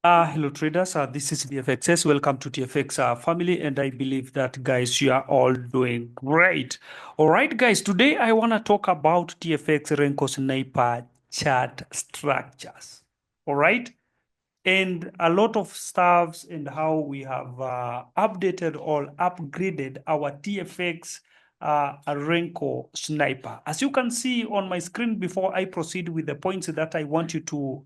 Hello traders, this is DFXS. Welcome to TFX family, and I believe that guys, you are all doing great. All right, guys, today I want to talk about TFX RENKO SNIPER chart structures. All right, and a lot of stuffs and how we have updated or upgraded our TFX RENKO SNIPER. As you can see on my screen, before I proceed with the points that I want you to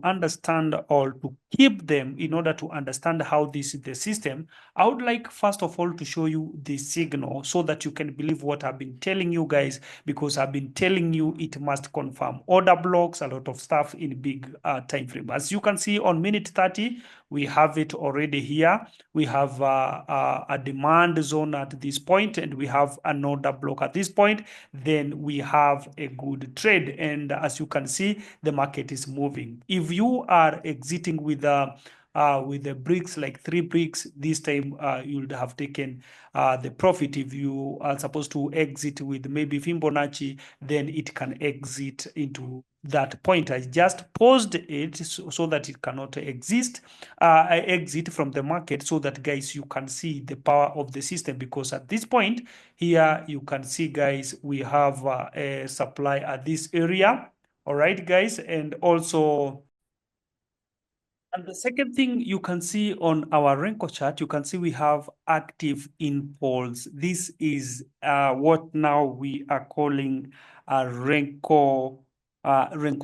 understand or to keep them in order to understand how this is the system, I would like first of all to show you the signal so that you can believe what I've been telling you guys, because I've been telling you it must confirm order blocks, a lot of stuff in big time frame. As you can see on minute 30, we have it already here. We have a demand zone at this point, and we have an order block at this point. Then we have a good trade, and as you can see, the market is moving. If you are exiting with the bricks, like 3 bricks, this time you would have taken the profit. If you are supposed to exit with maybe Fibonacci, then it can exit into that point. I just paused it so that it cannot exit from the market, so that guys, you can see the power of the system. Because at this point here, you can see guys, we have a supply at this area. All right, guys, and also, and the second thing you can see on our Renko chart, you can see we have active impulse. This is what now we are calling Renko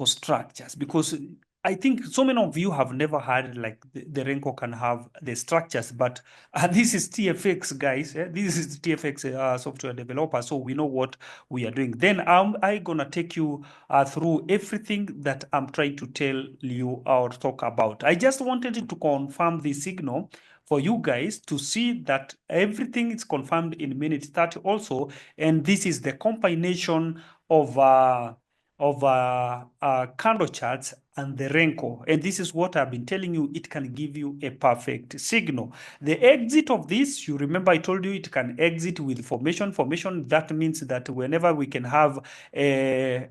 structures, because I think so many of you have never heard like the Renko can have the structures, but this is TFX, guys. This is TFX software developer, so we know what we are doing. Then I gonna take you through everything that I'm trying to tell you or talk about. I just wanted to confirm the signal for you guys to see that everything is confirmed in minute 30 also, and this is the combination of candle charts and the Renko. And this is what I've been telling you, it can give you a perfect signal. The exit of this, you remember I told you it can exit with formation. Formation, that means that whenever we can have a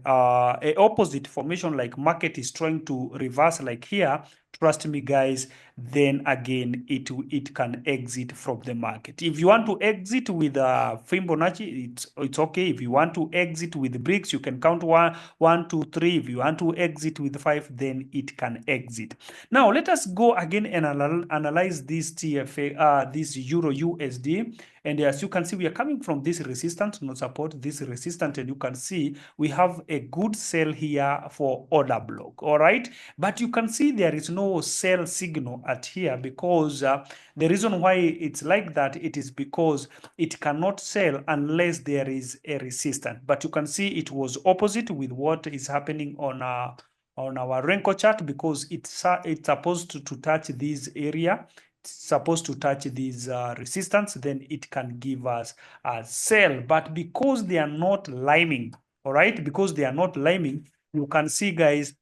opposite formation, like market is trying to reverse like here, trust me guys, then again it can exit from the market. If you want to exit with Fibonacci, it's okay. If you want to exit with bricks, you can count 1, 2, 3. If you want to exit with 5, then it can exit. Now let us go again and analyze this TFA, this Euro USD. And as you can see, we are coming from this resistance, not support, this resistance, and you can see we have a good sell here for order block. All right, but you can see there is no sell signal at here, because the reason why it's like that, it is because it cannot sell unless there is a resistance. But you can see it was opposite with what is happening on our Renko chart, because it's supposed to touch this area, supposed to touch these resistance, then it can give us a sell. But because they are not liming, all right, because they are not liming, you can see guys,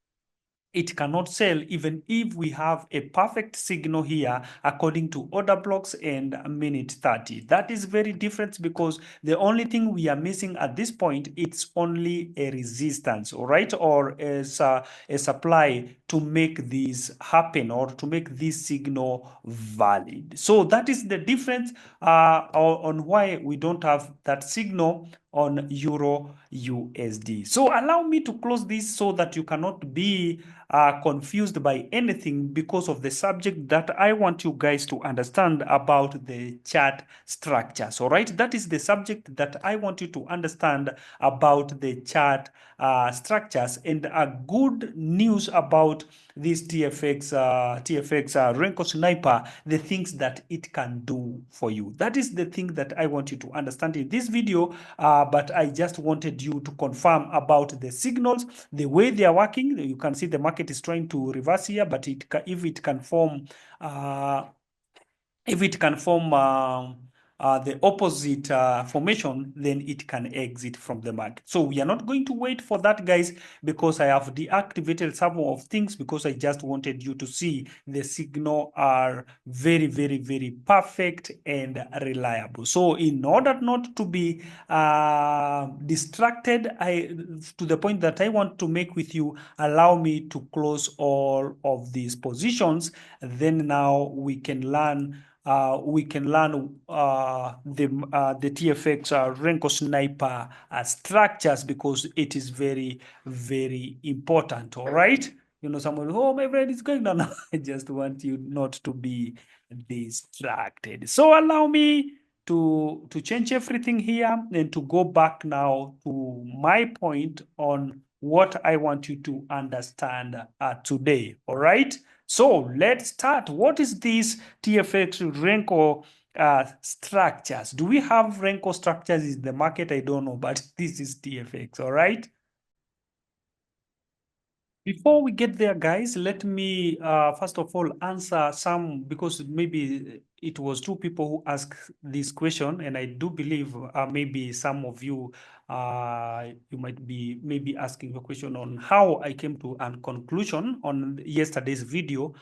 it cannot sell even if we have a perfect signal here according to order blocks and minute 30. That is very different, because the only thing we are missing at this point, it's only a resistance, all right, or as a supply to make this happen, or to make this signal valid. So that is the difference on why we don't have that signal on Euro USD. So allow me to close this so that you cannot be confused by anything, because of the subject that I want you guys to understand about the chart structures. All right, that is the subject that I want you to understand about the chart structures. And a good news about this TFX Renko Sniper, the things that it can do for you. That is the thing that I want you to understand in this video. But I just wanted you to confirm about the signals, the way they are working. You can see the market is trying to reverse here, but if it can form the opposite formation, then it can exit from the market. So we are not going to wait for that, guys, because I have deactivated some of things because I just wanted you to see the signal are very, very, very perfect and reliable. So in order not to be distracted, to the point that I want to make with you, allow me to close all of these positions. Then now we can learn the TFX Renko Sniper structures, because it is very, very important. All right. You know, someone, oh, my friend is going down. I just want you not to be distracted. So allow me to change everything here and to go back now to my point on what I want you to understand today. All right. So let's start. What is this TFX Renko structures? Do we have Renko structures in the market? I don't know, but this is TFX. All right. Before we get there, guys, let me first of all answer some, because maybe it was two people who asked this question, and I do believe maybe some of you you might be maybe asking a question on how I came to a conclusion on yesterday's video,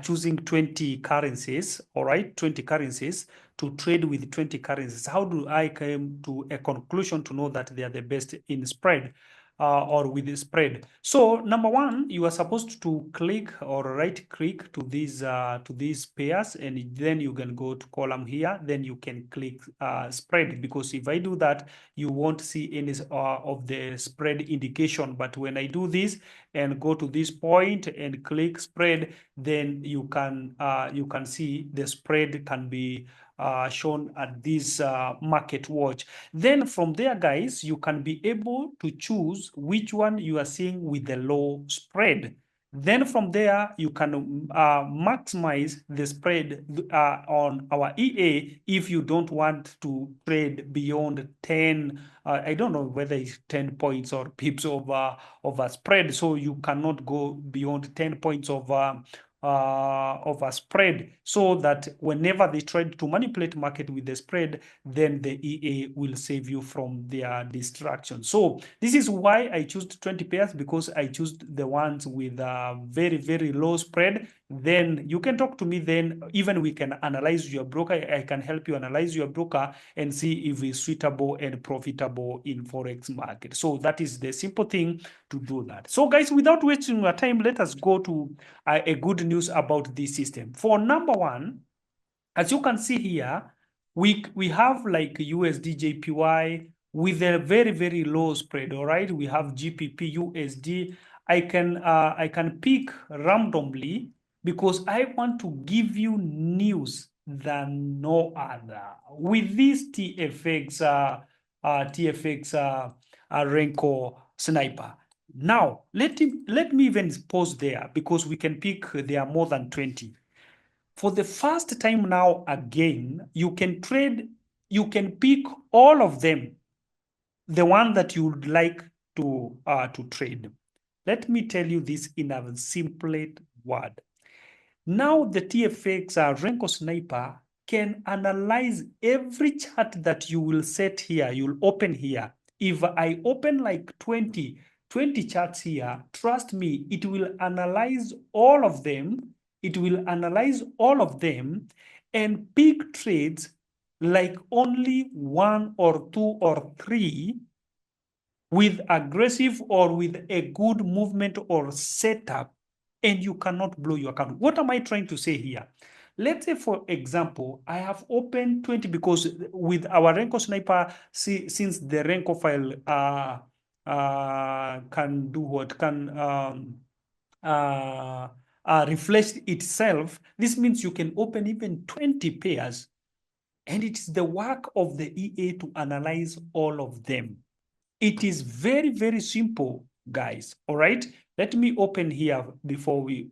choosing 20 currencies, all right, 20 currencies to trade with 20 currencies. How do I come to a conclusion to know that they are the best in spread? Or with the spread. So number one, you are supposed to click or right click to these pairs, and then you can go to column here. Then you can click spread, because if I do that, you won't see any of the spread indication. But when I do this and go to this point and click spread, then you can see the spread can be shown at this market watch. Then from there, guys, you can be able to choose which one you are seeing with the low spread. Then from there, you can maximize the spread on our EA if you don't want to trade beyond 10. I don't know whether it's 10 points or pips of a spread. So you cannot go beyond 10 points of a spread, so that whenever they try to manipulate market with the spread, then the EA will save you from their distraction. So this is why I choose 20 pairs, because I choose the ones with a very, very low spread. Then you can talk to me, then even we can analyze your broker. I can help you analyze your broker and see if it's suitable and profitable in Forex market. So that is the simple thing to do that. So guys, without wasting our time, let us go to a good news about this system. For number one, as you can see here, we have like USD JPY with a very, very low spread. All right, we have GPP USD. I can pick randomly, because I want to give you news than no other with this TFX Renko Sniper. Now let me even pause there, because we can pick, there are more than 20. For the first time now, again, you can trade, you can pick all of them, the one that you would like to trade. Let me tell you this in a simple word. Now the TFX Renko Sniper can analyze every chart that you will set here, you'll open here. If I open like 20 charts here, trust me, it will analyze all of them. It will analyze all of them and pick trades like only one or two or three with aggressive or with a good movement or setup, and you cannot blow your account. What am I trying to say here? Let's say, for example, I have opened 20, because with our Renko Sniper, since the Renko file can do what? Can reflect itself. This means you can open even 20 pairs, and it's the work of the EA to analyze all of them. It is very, very simple, guys. All right. Let me open here before we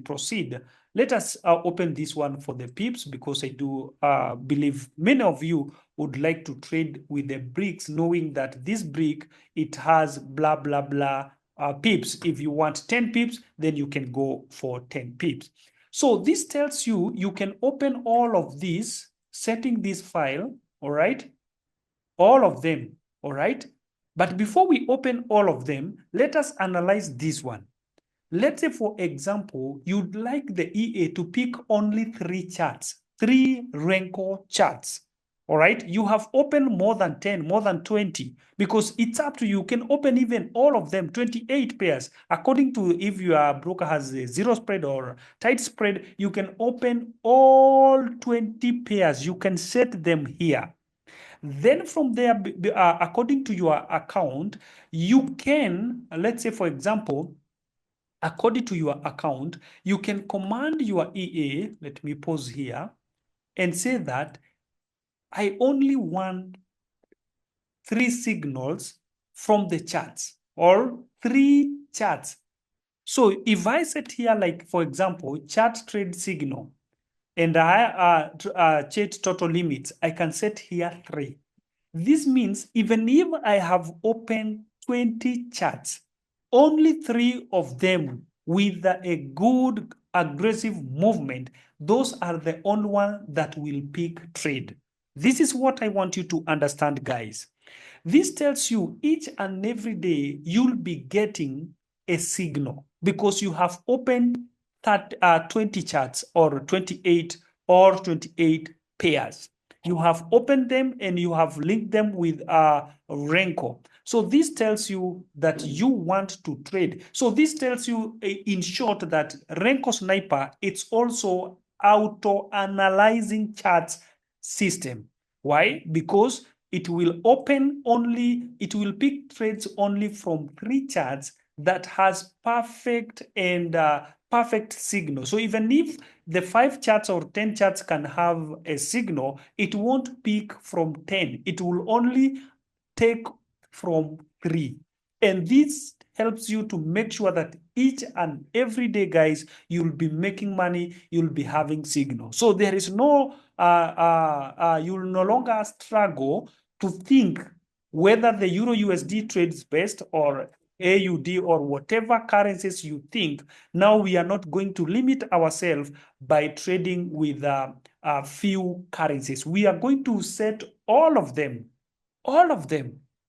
proceed. Let us open this one for the pips, because I do believe many of you would like to trade with the bricks, knowing that this brick, it has blah, blah, blah pips. If you want 10 pips, then you can go for 10 pips. So this tells you, you can open all of these setting this file, all right? All of them, all right? But before we open all of them, let us analyze this one. Let's say, for example, you'd like the EA to pick only 3 charts, 3 Renko charts. All right, you have opened more than 10, more than 20, because it's up to you. You can open even all of them, 28 pairs. According to if your broker has a zero spread or tight spread, you can open all 20 pairs. You can set them here. Then from there, according to your account, you can, let's say, for example, according to your account, you can command your EA, let me pause here, and say that I only want 3 signals from the charts or 3 charts. So if I set here, like, for example, chart trade signal, and I chart total limits, I can set here 3. This means even if I have opened 20 charts, only 3 of them with a good aggressive movement, those are the only one that will pick trade. This is what I want you to understand, guys. This tells you each and every day you'll be getting a signal because you have opened 20 charts or 28 or 28 pairs. You have opened them and you have linked them with Renko. So this tells you that you want to trade. So this tells you, in short, that Renko Sniper, it's also auto-analyzing charts system. Why? Because it will pick trades only from 3 charts that has perfect and perfect signal. So even if the 5 charts or 10 charts can have a signal, it won't pick from 10. It will only take from 3. And this helps you to make sure that each and every day, guys, you'll be making money, you'll be having signal. So there is no, you'll no longer struggle to think whether the Euro USD trades best or AUD or whatever currencies you think. Now we are not going to limit ourselves by trading with a few currencies. We are going to set all of them,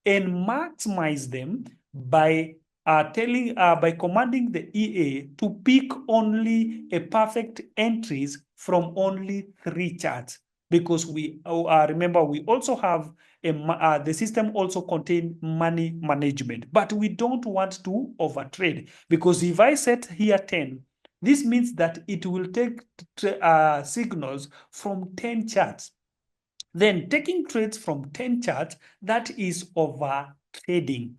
and maximize them by by commanding the EA to pick only a perfect entries from only 3 charts. Because we remember, we also have the system also contain money management, but we don't want to overtrade, because if I set here 10, this means that it will take signals from 10 charts. Then taking trades from 10 charts, that is over trading.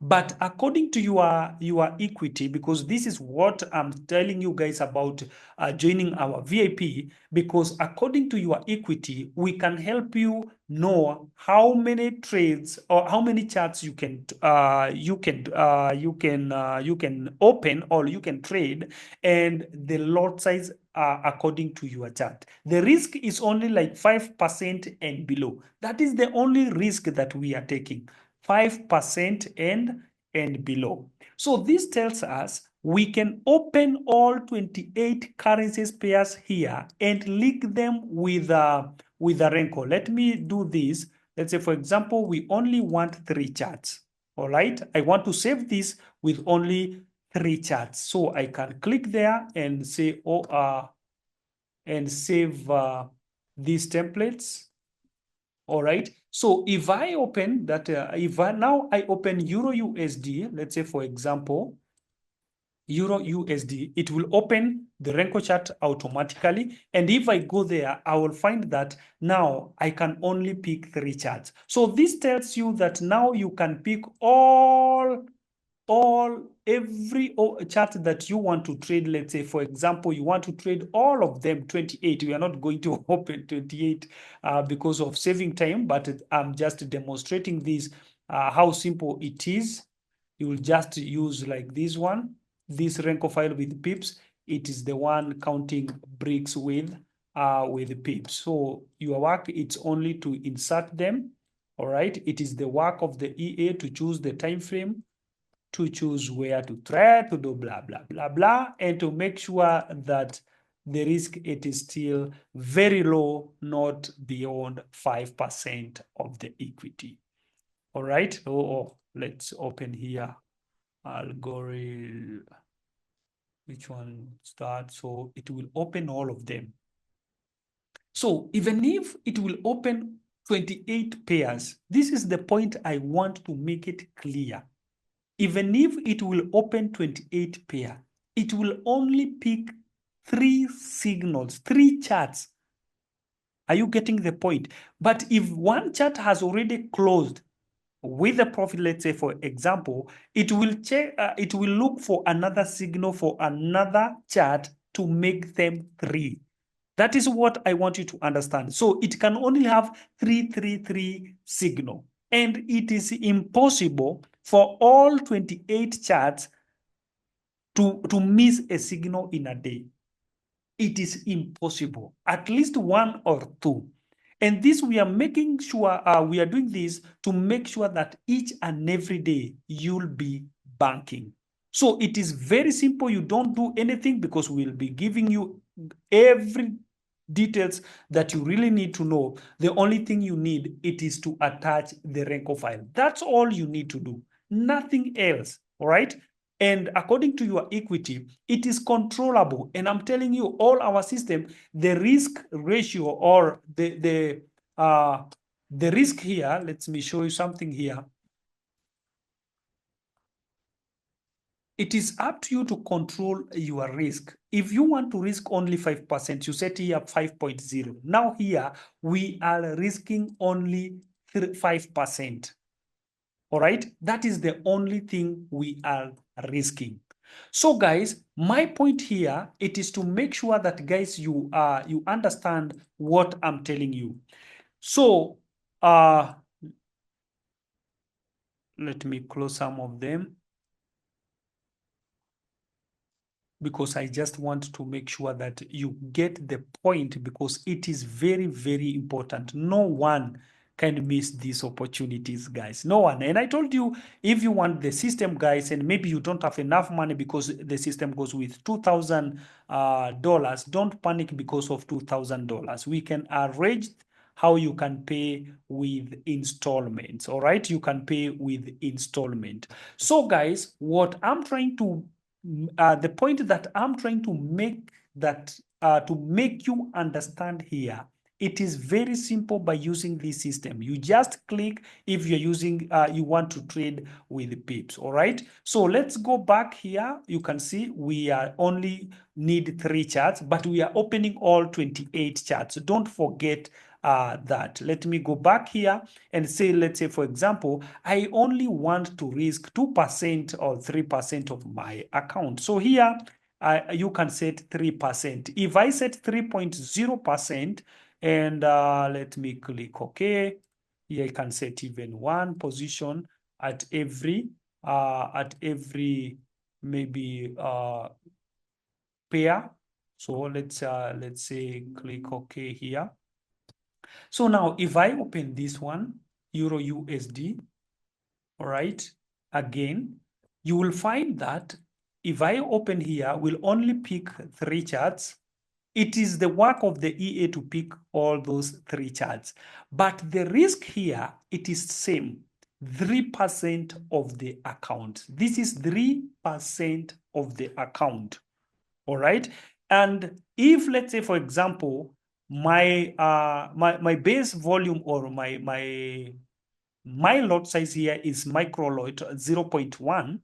But according to your equity, because this is what I'm telling you guys about joining our VIP, because according to your equity, we can help you know how many trades or how many charts you can open or you can trade, and the lot size according to your chart. The risk is only like 5% and below. That is the only risk that we are taking. 5% and below. So this tells us we can open all 28 currencies pairs here and link them with a Renko. Let me do this. Let's say, for example, we only want 3 charts. All right. I want to save this with only 3 charts. So I can click there and say, and save these templates. All right. So if I open that, now I open Euro USD, let's say, for example, Euro USD, it will open the Renko chart automatically. And if I go there, I will find that now I can only pick 3 charts. So this tells you that now you can pick every chart that you want to trade. Let's say, for example, you want to trade all of them, 28. We are not going to open 28 because of saving time, but I'm just demonstrating this, how simple it is. You will just use like this one, this Renko file with pips. It is the one counting bricks with pips. So your work, it's only to insert them. All right. It is the work of the EA to choose the time frame, to choose where to trade, to do blah, blah, blah, blah, and to make sure that the risk, it is still very low, not beyond 5% of the equity. All right. Let's open here. Algorithm. Which one starts? So it will open all of them. So even if it will open 28 pairs, this is the point I want to make it clear. Even if it will open 28 pair, it will only pick 3 signals, 3 charts. Are you getting the point? But if one chart has already closed with a profit, let's say for example, it will check, it will look for another signal for another chart to make them 3. That is what I want you to understand. So it can only have 333 signal, and it is impossible for all 28 charts to miss a signal in a day. It is impossible, at least 1 or 2. And this, we are making sure, we are doing this to make sure that each and every day you'll be banking. So it is very simple. You don't do anything, because we'll be giving you every details that you really need to know. The only thing you need, it is to attach the Renko file. That's all you need to do, nothing else. All right. And according to your equity, it is controllable. And I'm telling you, all our system, the risk ratio, or the risk here, let me show you something here. It is up to you to control your risk. If you want to risk only 5%, you set here 5.0. Now here, we are risking only 5%. All right, that is the only thing we are risking. So guys, my point here, it is to make sure that, guys, you understand what I'm telling you. So let me close some of them, because I just want to make sure that you get the point, because it is very, very important. No one can miss these opportunities, guys. No one. And I told you, if you want the system, guys, and maybe you don't have enough money because the system goes with $2,000, don't panic because of $2,000. We can arrange how you can pay with installments. All right, you can pay with installment. So guys, what I'm trying to the point that I'm trying to make, that to make you understand here, it is very simple. By using this system, you just click if you're using, you want to trade with pips. All right, so let's go back here. You can see we are only need 3 charts, but we are opening all 28 charts. Don't forget that. Let me go back here and say, let's say, for example, I only want to risk 2% or 3% of my account. So here, you can set 3%. If I set 3.0%, and let me click OK, here I can set even 1 position at every maybe pair. So let's say click OK here. So now if I open this one, Euro USD, all right, again, you will find that if I open here, we'll only pick 3 charts. It is the work of the EA to pick all those 3 charts. But the risk here, it is same, 3% of the account. This is 3% of the account. All right. And if, let's say, for example, my my base volume, or my lot size here is micro lot 0.1,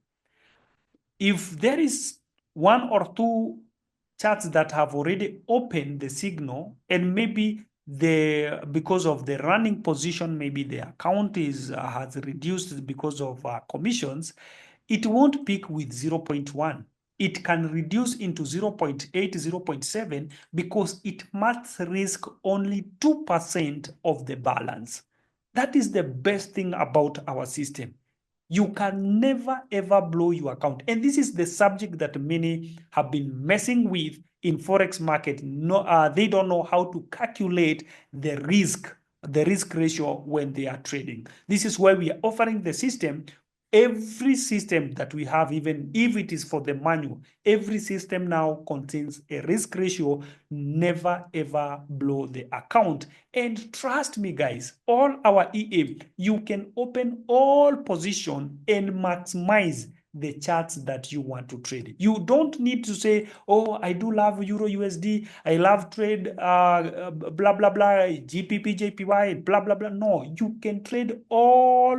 if there is 1 or 2 charts that have already opened the signal, and maybe because of the running position, maybe the account has reduced because of commissions, it won't pick with 0.1. It can reduce into 0.8, 0.7, because it must risk only 2% of the balance. That is the best thing about our system. You can never ever blow your account. And this is the subject that many have been messing with in Forex market. No, they don't know how to calculate the risk ratio when they are trading. This is why we are offering the system Every system that we have, even if it is for the manual, every system now contains a risk ratio. Never ever blow the account. And trust me, guys, all our EA, you can open all position and maximize the charts that you want to trade. You don't need to say, oh, I do love Euro USD, I love trade blah blah blah, GPP JPY, blah blah blah. No, you can trade all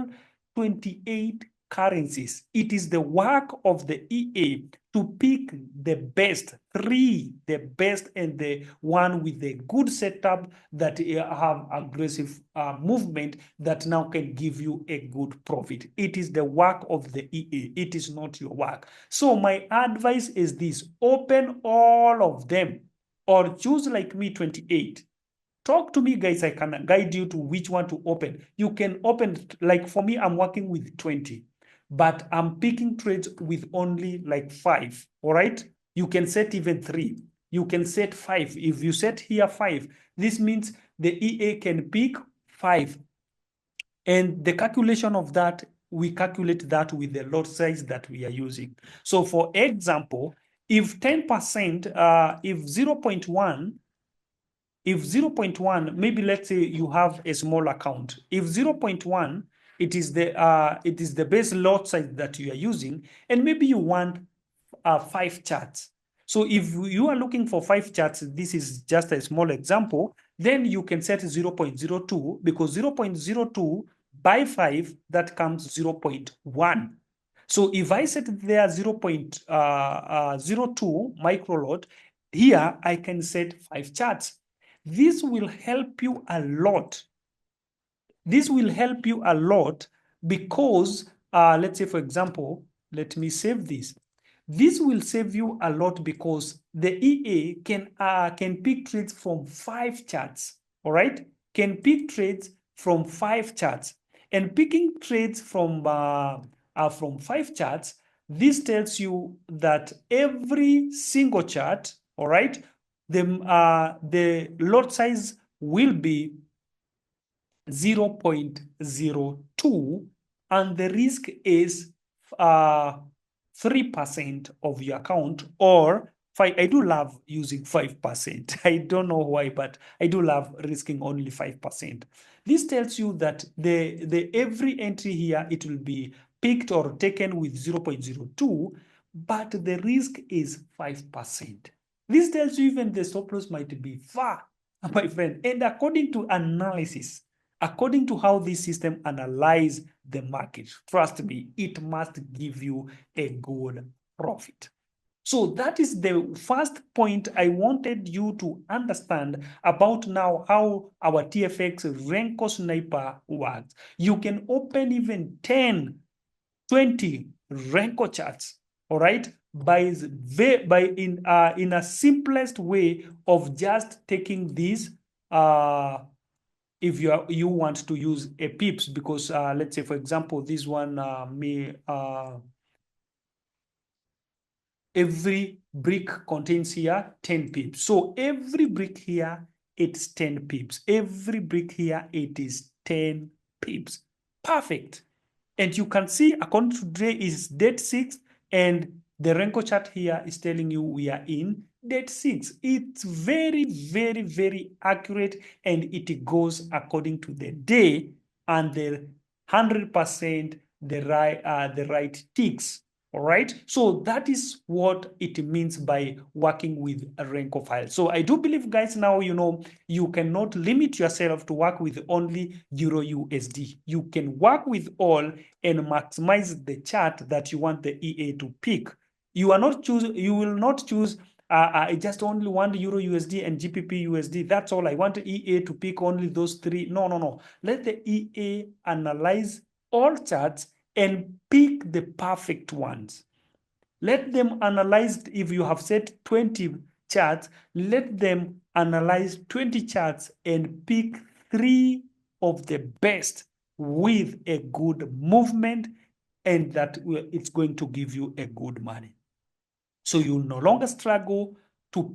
28 currencies. It is the work of the EA to pick the best, the best, and the one with a good setup that have aggressive movement that now can give you a good profit. It is the work of the EA. It is not your work. So my advice is this: open all of them or choose like me 28. Talk to me, guys. I can guide you to which one to open. You can open, like for me, I'm working with 20, but I'm picking trades with only like 5. All right. You can set even 3. You can set 5. If you set here 5, this means the EA can pick 5. And the calculation of that, we calculate that with the lot size that we are using. So for example, if 10%, if 0.1, if 0.1, maybe let's say you have a small account. If 0.1, it is the base lot size that you are using, and maybe you want 5 charts. So if you are looking for 5 charts, this is just a small example, then you can set 0.02, because 0.02 by 5, that comes 0.1. So if I set there 0.02 micro lot, here I can set 5 charts. This will help you a lot. This will help you a lot because, let's say, for example, let me save this. This will save you a lot because the EA can pick trades from 5 charts, all right? Can pick trades from 5 charts. And picking trades from 5 charts, this tells you that every single chart, all right, the lot size will be 0.02, and the risk is 3% of your account, or 5. I do love using 5%. I don't know why, but I do love risking only 5%. This tells you that the every entry here, it will be picked or taken with 0.02, but the risk is 5%. This tells you even the stop loss might be far, my friend. And according to analysis, according to how this system analyze the market, trust me, it must give you a good profit. So that is the first point I wanted you to understand about now how our TFX Renko Sniper works. You can open even 10, 20 Renko charts, all right, in a simplest way of just taking these if you want to use a pips, because let's say, for example, this one every brick contains here 10 pips. So every brick here, it's 10 pips. Every brick here, it is 10 pips. Perfect. And you can see, according to today is date 6, and the Renko chart here is telling you we are in date 6. It's very, very, very accurate, and it goes according to the day and the 100% the right ticks. All right. So that is what it means by working with a Renko file. So I do believe, guys, now you know you cannot limit yourself to work with only Euro USD. You can work with all and maximize the chart that you want the EA to pick. You will not choose I just only want Euro USD and GPP USD. That's all. I want the EA to pick only those 3. No, no, no. Let the EA analyze all charts and pick the perfect ones. Let them analyze. If you have set 20 charts, let them analyze 20 charts and pick 3 of the best with a good movement, and that it's going to give you a good money. So you'll no longer struggle to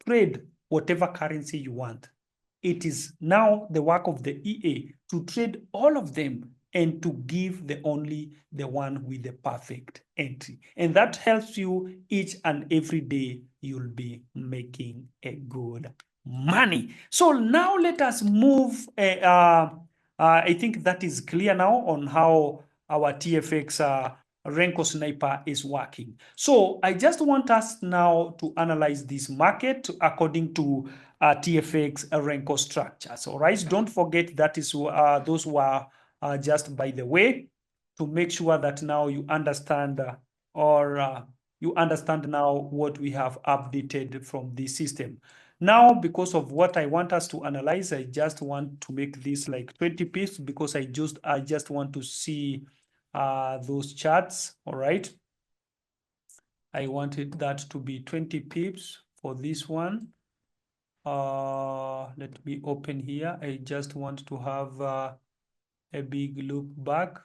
trade whatever currency you want. It is now the work of the EA to trade all of them and to give only the one with the perfect entry. And that helps you each and every day. You'll be making a good money. So now let us move. I think that is clear now on how our TFX Renko Sniper is working. So I just want us now to analyze this market according to TFX Renko structures. All right, don't forget that is those were just by the way, to make sure that now you understand you understand now what we have updated from the system. Now, because of what I want us to analyze, I just want to make this like 20 pips because I just want to see those charts. All right. I wanted that to be 20 pips for this one. Let me open here. I just want to have a big loop back.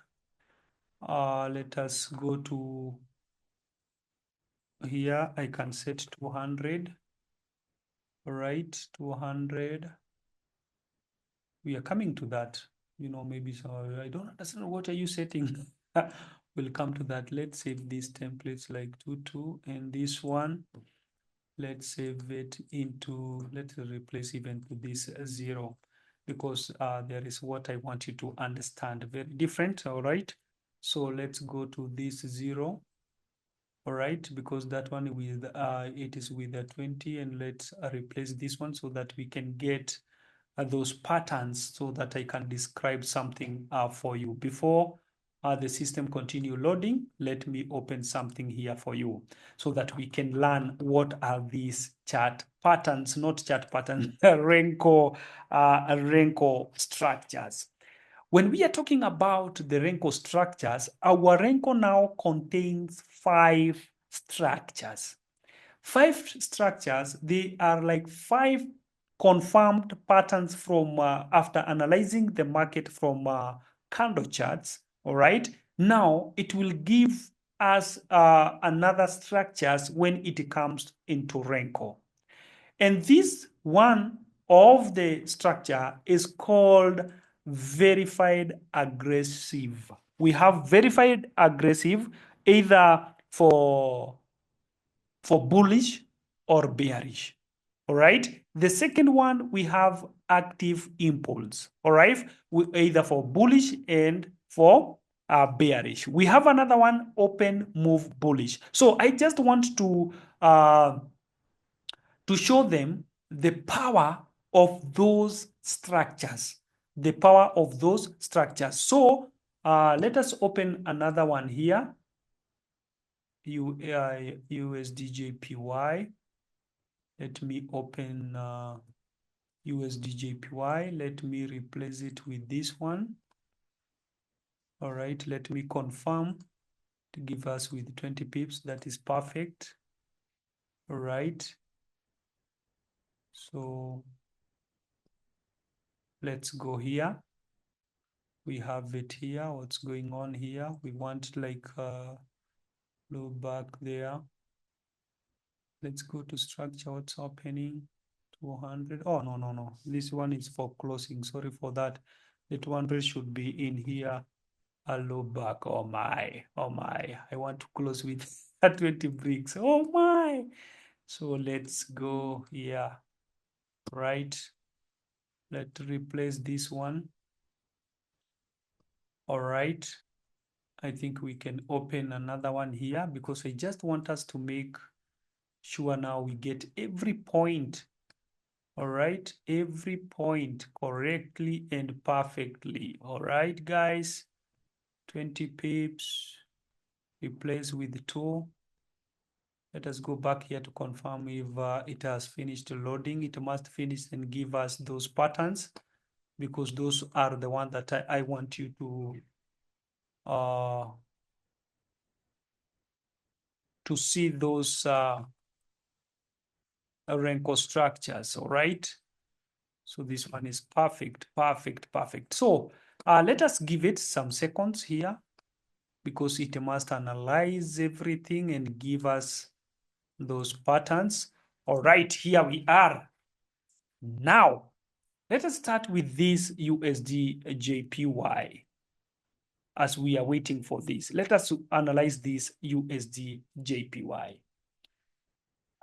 Let us go to here. I can set 200. All right, 200. We are coming to that. You know, maybe so. I don't understand. What are you setting? We'll come to that. Let's save these templates like 2 and this one. Let's save it into, let's replace even to this 0 because there is what I want you to understand. Very different. All right. So let's go to this 0. All right, because that one with it is with a 20, and let's replace this one so that we can get those patterns so that I can describe something for you. Before the system continue loading, let me open something here for you so that we can learn what are these chart patterns, not chart patterns, Renko structures. When we are talking about the Renko structures, our Renko now contains 5 structures. 5 structures, they are like 5 confirmed patterns from after analyzing the market from candle charts. All right. Now it will give us another structures when it comes into Renko. And this one of the structure is called verified aggressive. We have verified aggressive either for bullish or bearish. All right. The second one, we have active impulse. All right. Either for bullish and for bearish. We have another one, open move bullish. So I just want to show them the power of those structures, the power of those structures. So let us open another one here, USDJPY. Let me open USDJPY. Let me replace it with this one. All right, let me confirm to give us with 20 pips. That is perfect. All right. So let's go here. We have it here. What's going on here? We want like low back there. Let's go to structure. What's happening? 200. Oh, no. This one is for closing. Sorry for that. The 200 should be in here. A low back. Oh my. I want to close with 20 bricks. Oh my. So let's go here. Right. Let's replace this one. All right. I think we can open another one here because I just want us to make sure now we get every point. All right, every point correctly and perfectly. All right, guys, 20 pips, replace with 2. Let us go back here to confirm if it has finished loading. It must finish and give us those patterns because those are the ones that I want you to see those Renko structures. All right. So this one is perfect. So let us give it some seconds here because it must analyze everything and give us those patterns. All right, here we are. Now, let us start with this USD JPY. as we are waiting for this. Let us analyze this USD JPY.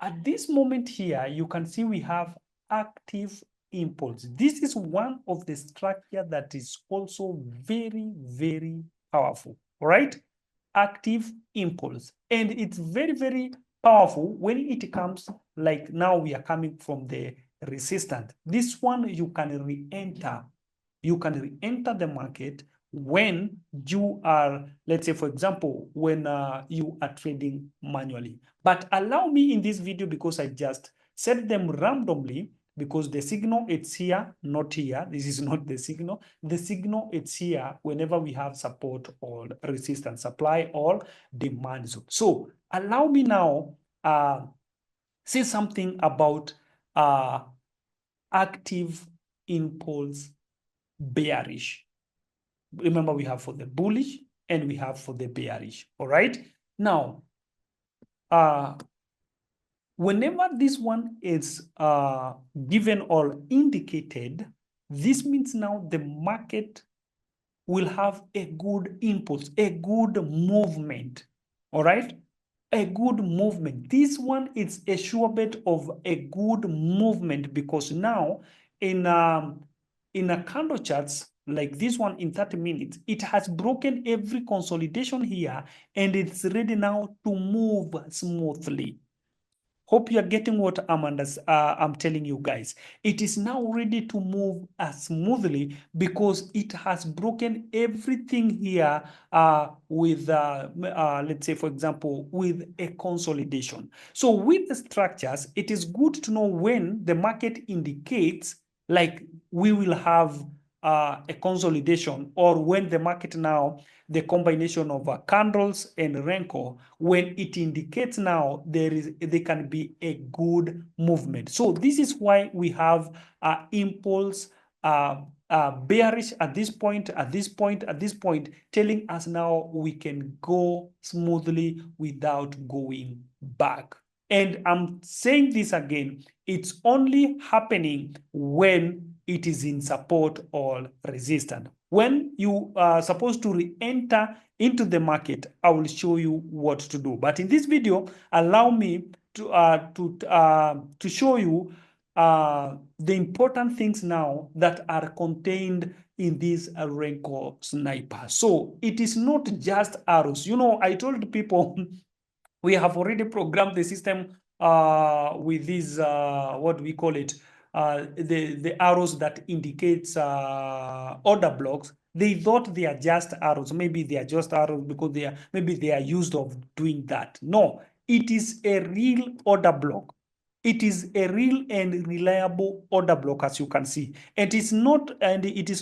At this moment here, you can see we have active impulse. This is one of the structure that is also very, very powerful, all right? Active impulse. And it's very, very powerful when it comes, like now we are coming from the resistance. This one you can re-enter. You can re-enter the market when you are, let's say, for example, when you are trading manually. But allow me in this video, because I just set them randomly, because the signal it's here, not here. This is not the signal. The signal it's here whenever we have support or resistance, supply or demand zone. So allow me now say something about active impulse bearish. Remember, we have for the bullish and we have for the bearish. All right. Now, whenever this one is given or indicated, this means now the market will have a good impulse, a good movement. All right. A good movement. This one is a sure bet of a good movement, because now in a candle charts like this one in 30 minutes, it has broken every consolidation here and it's ready now to move smoothly. Hope you are getting what I'm telling you guys. It is now ready to move smoothly because it has broken everything here with, let's say, for example, with a consolidation. So with the structures, it is good to know when the market indicates like we will have a consolidation, or when the market now, the combination of candles and Renko, when it indicates now there can be a good movement. So this is why we have impulse bearish at this point, at this point, at this point, telling us now we can go smoothly without going back. And I'm saying this again, it's only happening when it is in support or resistance. When you are supposed to re-enter into the market, I will show you what to do. But in this video, allow me to show you the important things now that are contained in this Renko Sniper. So it is not just arrows. You know, I told people we have already programmed the system with these, what do we call it? The arrows that indicates order blocks. They thought they are just arrows. Maybe they are just arrows because maybe they are used of doing that. No, it is a real order block. It is a real and reliable order block, as you can see. And it is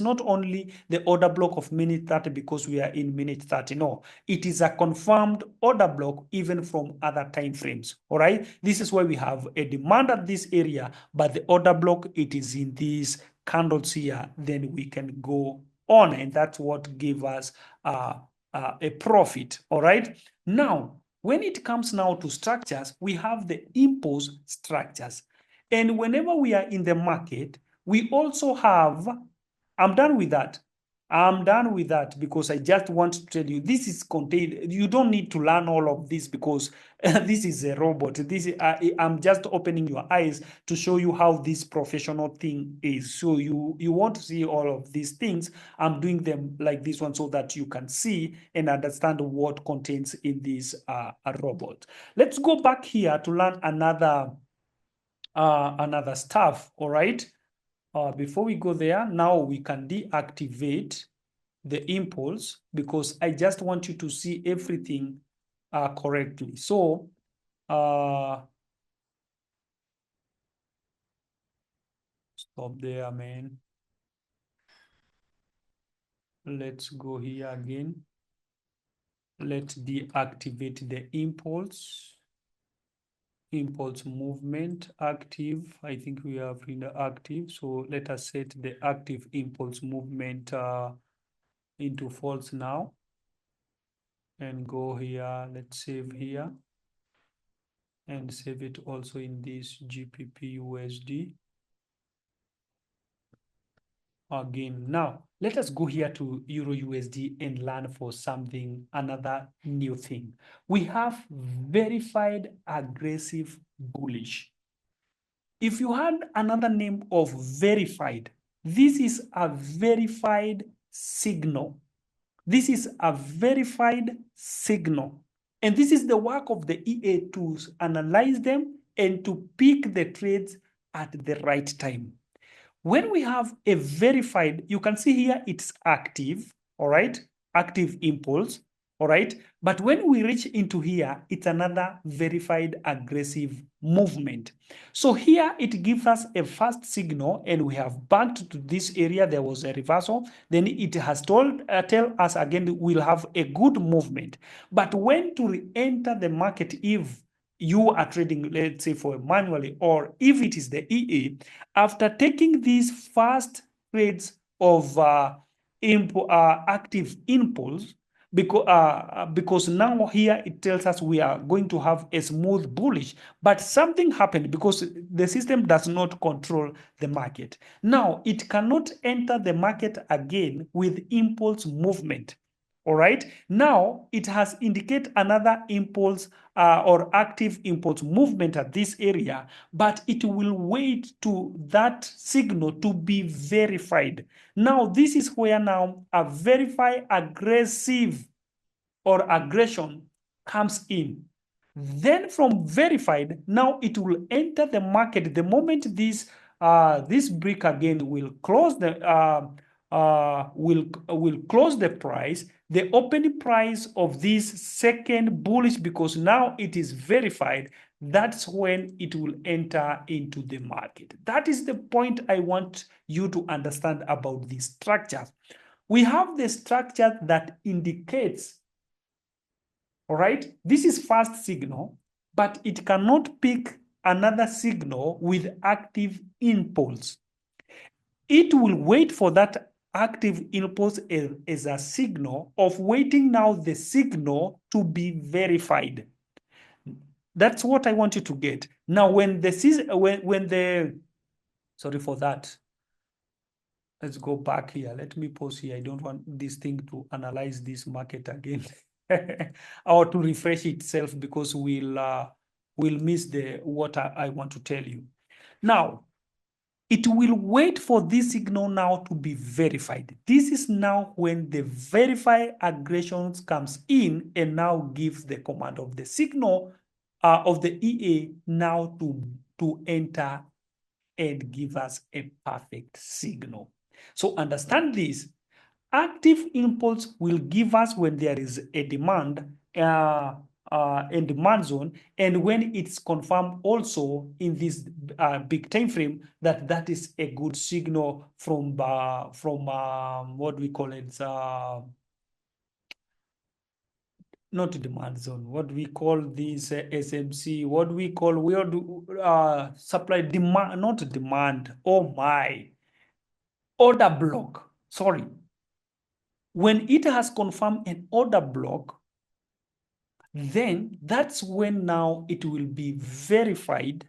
not only the order block of minute 30 because we are in minute 30. No, it is a confirmed order block even from other time frames. All right. This is why we have a demand at this area, but the order block, it is in these candles here. Then we can go on, and that's what gave us a profit. All right. Now, when it comes now to structures, we have the impulse structures. And whenever we are in the market, we also have, I'm done with that. I'm done with that because I just want to tell you this is contained. You don't need to learn all of this because this is a robot. I'm just opening your eyes to show you how this professional thing is. So you want to see all of these things. I'm doing them like this one so that you can see and understand what contains in this robot. Let's go back here to learn another stuff. All right. Before we go there, now we can deactivate the impulse because I just want you to see everything correctly. So stop there, man. Let's go here again. Let's deactivate the impulse movement active. I think we have in the active. So let us set the active impulse movement into false now and go here. Let's save here and save it also in this GBP USD. again. Now, let us go here to Euro USD and learn for something, another new thing. We have verified aggressive bullish. If you had another name of verified, this is a verified signal. This is a verified signal. And this is the work of the EA tools, analyze them and to pick the trades at the right time. When we have a verified, you can see here it's active, all right? Active impulse, all right? But when we reach into here, it's another verified aggressive movement. So here it gives us a fast signal and we have backed to this area. There was a reversal. Then it has tell us again, we'll have a good movement. But when to re-enter the market if you are trading, let's say for manually, or if it is the EA, after taking these first trades of active impulse, because now here it tells us we are going to have a smooth bullish, but something happened because the system does not control the market. Now it cannot enter the market again with impulse movement. All right. Now it has indicated another impulse or active impulse movement at this area, but it will wait to that signal to be verified. Now this is where now a verify aggressive or aggression comes in. Then from verified, now it will enter the market. The moment this brick again will close the will close the price, the opening price of this second bullish, because now it is verified, that's when it will enter into the market. That is the point I want you to understand about this structure. We have the structure that indicates, all right, this is fast signal, but it cannot pick another signal with active impulse. It will wait for that active impulse as a signal of waiting now the signal to be verified. That's what I want you to get. Now, when the sorry for that. Let's go back here. Let me pause here. I don't want this thing to analyze this market again or to refresh itself, because we'll miss what I want to tell you. Now, it will wait for this signal now to be verified. This is now when the verify aggressions comes in and now gives the command of the signal of the EA now to enter and give us a perfect signal. So understand this. Active impulse will give us when there is a demand in demand zone, and when it's confirmed also in this big time frame that is a good signal from what we call it, not demand zone, what we call this SMC, what we call supply demand, not demand, oh my, order block, sorry. When it has confirmed an order block, then that's when now it will be verified,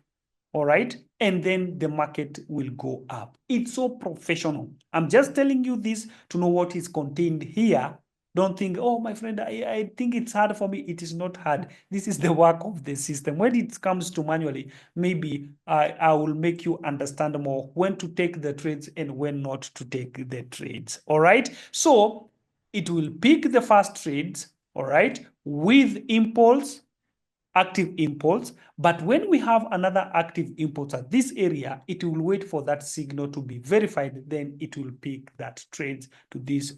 all right? And then the market will go up. It's so professional. I'm just telling you this to know what is contained here. Don't think, oh, my friend, I think it's hard for me. It is not hard. This is the work of the system. When it comes to manually, maybe I will make you understand more when to take the trades and when not to take the trades, all right? So it will pick the first trades, all right, with impulse, active impulse. But when we have another active impulse at this area, it will wait for that signal to be verified. Then it will pick that trades to this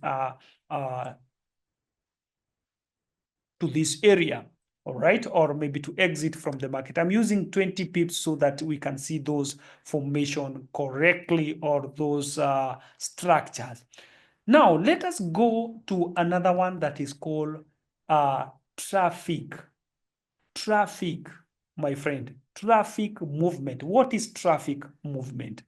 area, all right, or maybe to exit from the market. I'm using 20 pips so that we can see those formation correctly, or those structures. Now, let us go to another one that is called traffic. Traffic, my friend, traffic movement. What is traffic movement?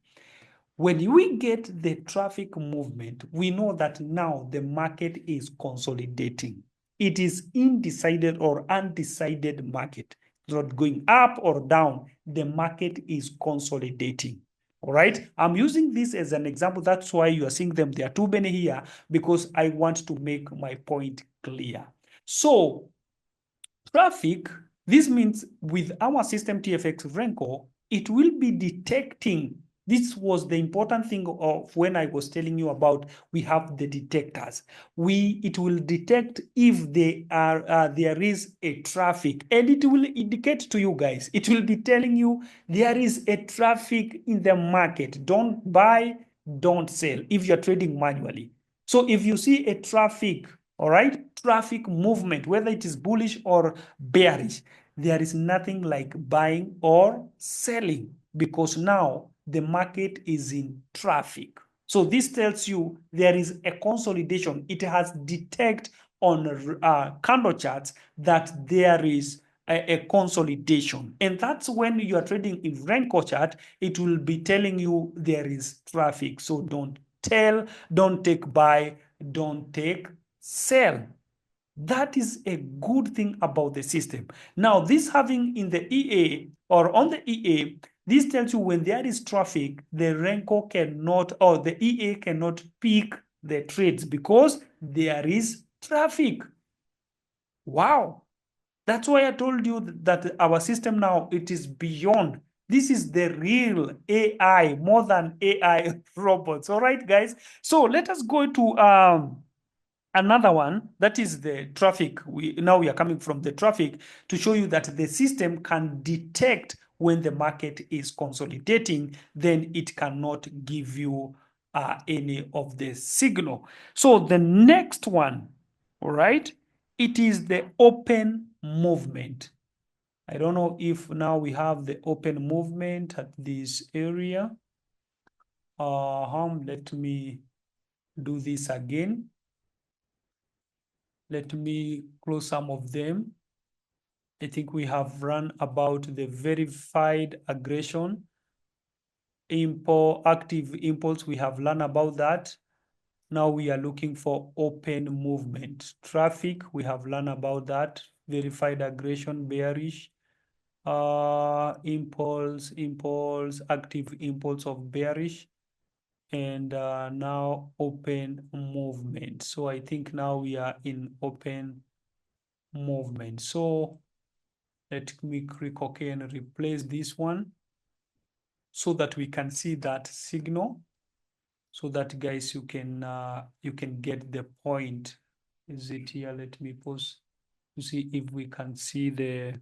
When we get the traffic movement, we know that now the market is consolidating. It is undecided or undecided market. It's not going up or down. The market is consolidating. All right, I'm using this as an example. That's why you are seeing them. There are too many here because I want to make my point clear. So traffic, this means with our system TFX Renko, it will be detecting. This was the important thing of when I was telling you about we have the detectors. It will detect if there is a traffic, and it will indicate to you guys. It will be telling you there is a traffic in the market. Don't buy, don't sell if you're trading manually. So if you see a traffic, all right, traffic movement, whether it is bullish or bearish, there is nothing like buying or selling because now the market is in traffic. So this tells you there is a consolidation. It has detected on candle charts that there is a consolidation. And that's when you are trading in Renko chart, it will be telling you there is traffic. So don't take buy, don't take sell. That is a good thing about the system. Now, this having in the EA or on the EA, this tells you when there is traffic, the Renko cannot, or the EA cannot pick the trades because there is traffic. Wow. That's why I told you that our system now, it is beyond. This is the real AI, more than AI robots. All right, guys. So let us go to another one, that is the traffic. Now we are coming from the traffic to show you that the system can detect when the market is consolidating, then it cannot give you any of the signal. So the next one, all right, it is the open movement. I don't know if now we have the open movement at this area. Let me do this again. Let me close some of them. I think we have run about the verified aggression, active impulse. We have learned about that. Now we are looking for open movement. Traffic, we have learned about that. Verified aggression, bearish. Impulse, active impulse of bearish. And now open movement. So I think now we are in open movement. So let me click OK and replace this one so that we can see that signal. So that guys, you can get the point. Is it here? Let me pause to see if we can see the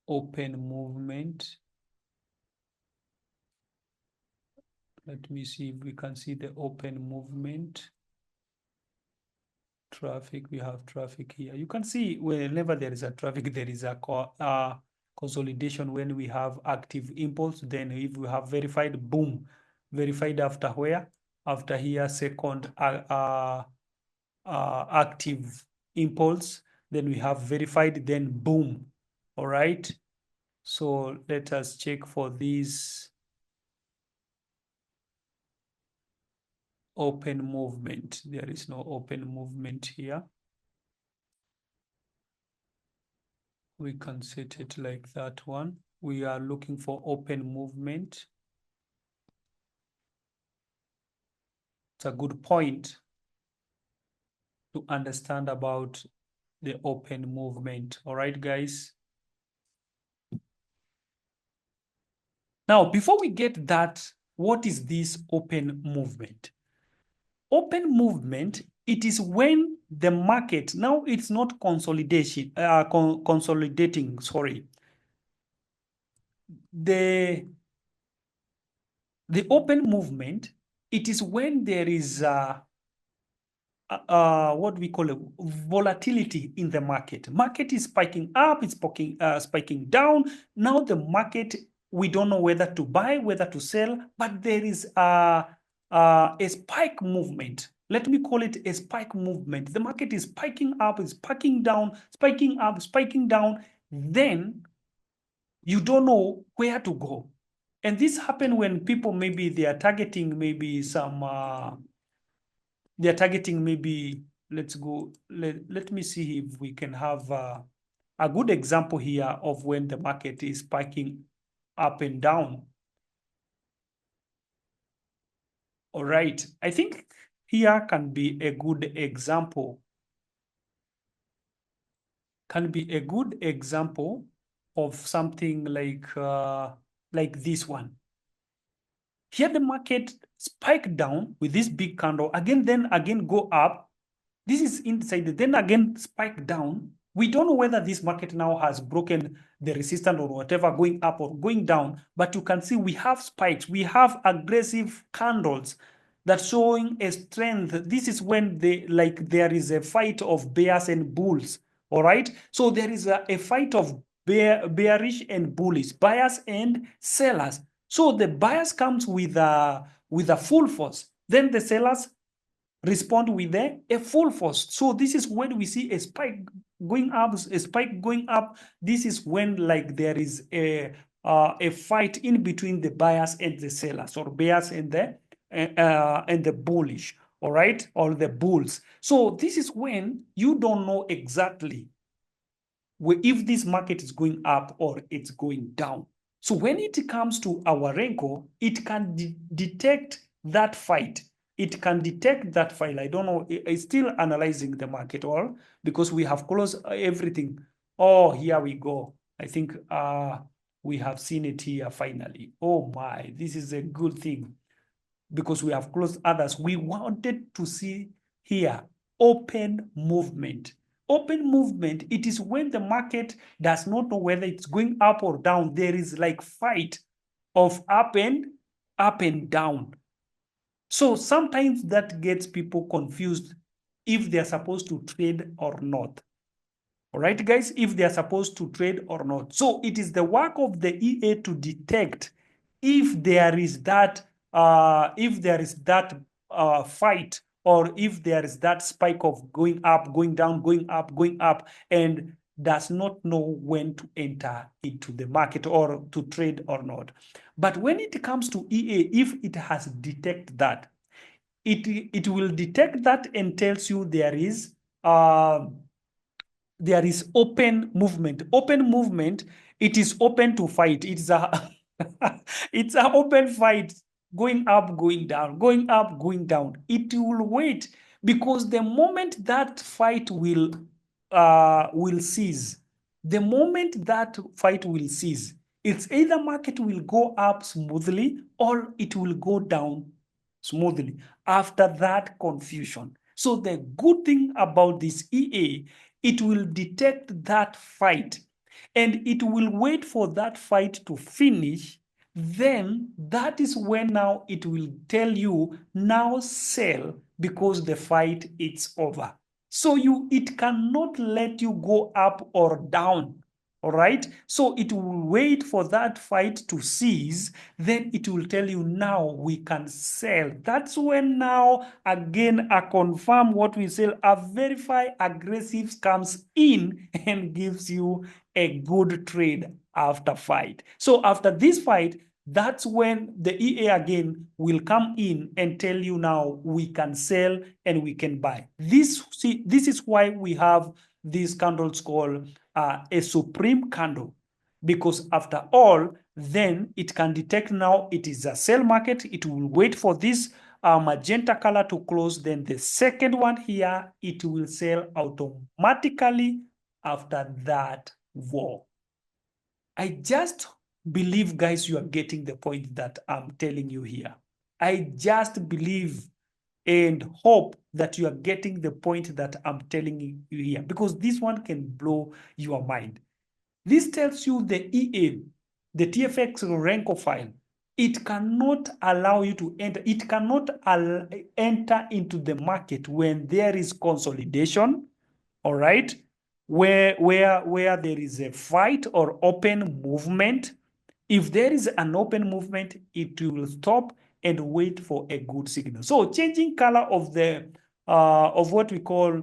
open movement. Let me see if we can see the open movement. Traffic, we have traffic here. You can see whenever there is a traffic, there is a consolidation. When we have active impulse, then if we have verified, boom, verified after where? After here, second active impulse, then we have verified, then boom. All right. So let us check for this open movement. There is no open movement here. We can set it like that one. We are looking for open movement. It's a good point to understand about the open movement. All right, guys. Now, before we get that, what is this open movement? Open movement, it is when the market, now it's not consolidating, sorry. The open movement, it is when there is what we call a volatility in the market. Market is spiking up, it's spiking down. Now the market, we don't know whether to buy, whether to sell, but there is a spike movement. Let me call it a spike movement. The market is spiking up, is spiking down, spiking up, spiking down. Then you don't know where to go. And this happens when people, maybe they are targeting maybe some, they're targeting maybe let's go. Let me see if we can have a good example here of when the market is spiking up and down. All right, I think here can be a good example. Can be a good example of something like this one. Here the market spike down with this big candle, again, then again go up. This is inside, then again spike down. We don't know whether this market now has broken the resistance or whatever, going up or going down, but you can see we have spikes, we have aggressive candles that showing a strength. This is when there is a fight of bears and bulls. All right, so there is a fight of bearish and bullish, buyers and sellers. So the buyers comes with a full force, then the sellers respond with a full force. So this is when we see a spike going up, a spike going up. This is when there is a fight in between the buyers and the sellers, or bears and the bullish, all right, or the bulls. So this is when you don't know exactly if this market is going up or it's going down. So when it comes to our Renko, it can detect that fight. It can detect that file. I don't know. It's still analyzing the market all because we have closed everything. Oh, here we go. I think we have seen it here finally. Oh my, this is a good thing because we have closed others. We wanted to see here open movement. Open movement, it is when the market does not know whether it's going up or down. There is like fight of up and down. So sometimes that gets people confused if they're supposed to trade or not. All right, guys, if they're supposed to trade or not. So it is the work of the EA to detect if there is that fight, or if there is that spike of going up, going down, going up, going up, and does not know when to enter into the market or to trade or not. But when it comes to EA, if it has detected that, it will detect that and tells you there is open movement. Open movement, it is open to fight. It's a it's an open fight, going up, going down, going up, going down. It will wait because the moment that fight will cease, the moment that fight will cease, it's either market will go up smoothly or it will go down smoothly after that confusion. So the good thing about this EA, it will detect that fight and it will wait for that fight to finish. Then that is when now it will tell you now sell because the fight is over. So it cannot let you go up or down. All right, so it will wait for that fight to cease, then it will tell you now we can sell. That's when now again a confirm what we sell, a verify aggressive comes in and gives you a good trade after fight. So after this fight, that's when the EA again will come in and tell you now we can sell and we can buy. This is why we have these candles called a supreme candle, because after all, then it can detect now it is a sell market. It will wait for this magenta color to close. Then the second one here, it will sell automatically after that war. I just believe, guys, you are getting the point that I'm telling you here. I just believe and hope that you are getting the point that I'm telling you here, because this one can blow your mind. This tells you the EA, the TFX Renko file, it cannot allow you to enter. It cannot enter into the market when there is consolidation, all right, where there is a fight or open movement. If there is an open movement, it will stop and wait for a good signal. So changing color of the of what we call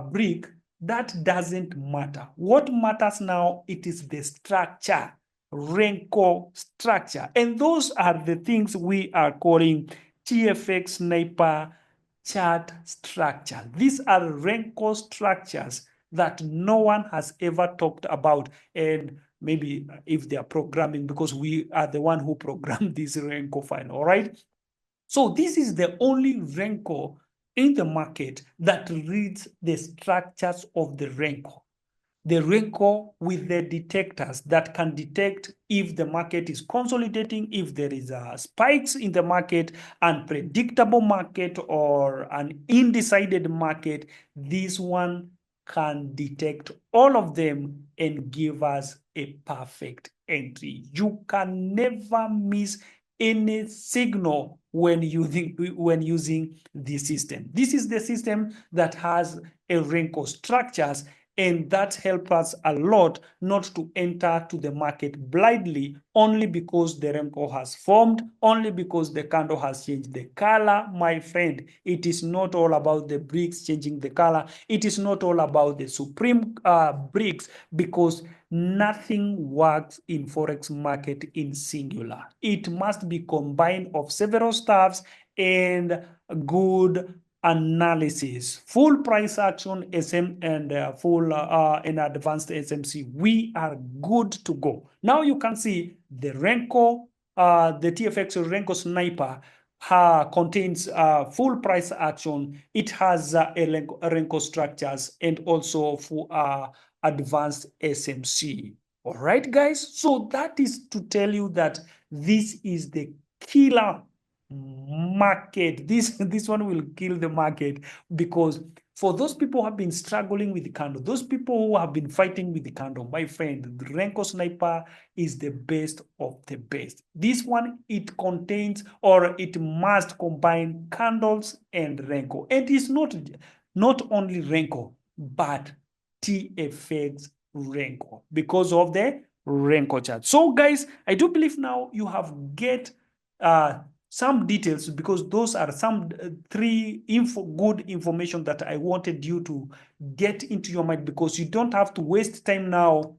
brick, that doesn't matter. What matters now, it is the structure, Renko structure. And those are the things we are calling TFX Sniper chart structure. These are Renko structures that no one has ever talked about, and maybe if they are programming, because we are the one who programmed this Renko file, all right? So this is the only Renko in the market that reads the structures of the Renko. The Renko with the detectors that can detect if the market is consolidating, if there is spikes in the market, unpredictable market, or an undecided market. This one can detect all of them and give us a perfect entry. You can never miss any signal when using this system. This is the system that has a Renko structures, and that helps us a lot not to enter to the market blindly only because the Renko has formed, only because the candle has changed the color. My friend, it is not all about the bricks changing the color. It is not all about the supreme bricks, because nothing works in Forex market in singular. It must be combined of several stuffs and good analysis, full price action, SM, and full and advanced SMC. We are good to go. Now you can see the Renko, the TFX Renko Sniper contains full price action. It has Renko structures and also full advanced SMC. All right, guys. So that is to tell you that this is the killer market. This one will kill the market, because for those people who have been struggling with the candle, those people who have been fighting with the candle, my friend, the Renko Sniper is the best of the best. This one, it contains, or it must combine candles and Renko. And it's not only Renko, but TFX Renko, because of the Renko chart. So guys, I do believe now you have get some details, because those are some three good information that I wanted you to get into your mind, because you don't have to waste time now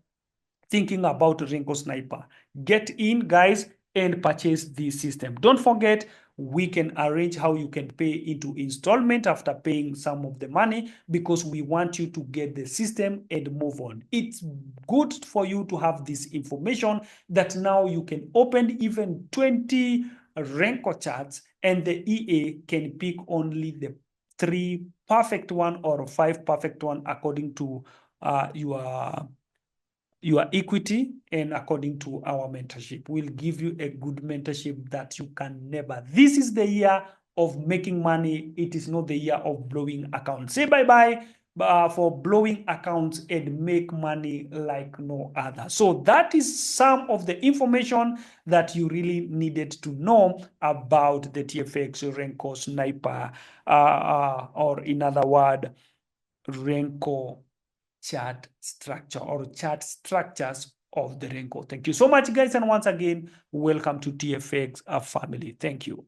thinking about Renko Sniper. Get in, guys, and purchase this system. Don't forget, we can arrange how you can pay into installment after paying some of the money, because we want you to get the system and move on. It's good for you to have this information, that now you can open even 20 Renko charts, and the EA can pick only the 3 perfect one or 5 perfect one according to your equity and according to our mentorship. We'll give you a good mentorship that you can never. This is the year of making money. It is not the year of blowing accounts. Say bye-bye for blowing accounts and make money like no other. So that is some of the information that you really needed to know about the TFX Renko Sniper, or in other word, Renko chart structure, or chart structures of the Renko. Thank you so much, guys, and once again, welcome to TFX family. Thank you.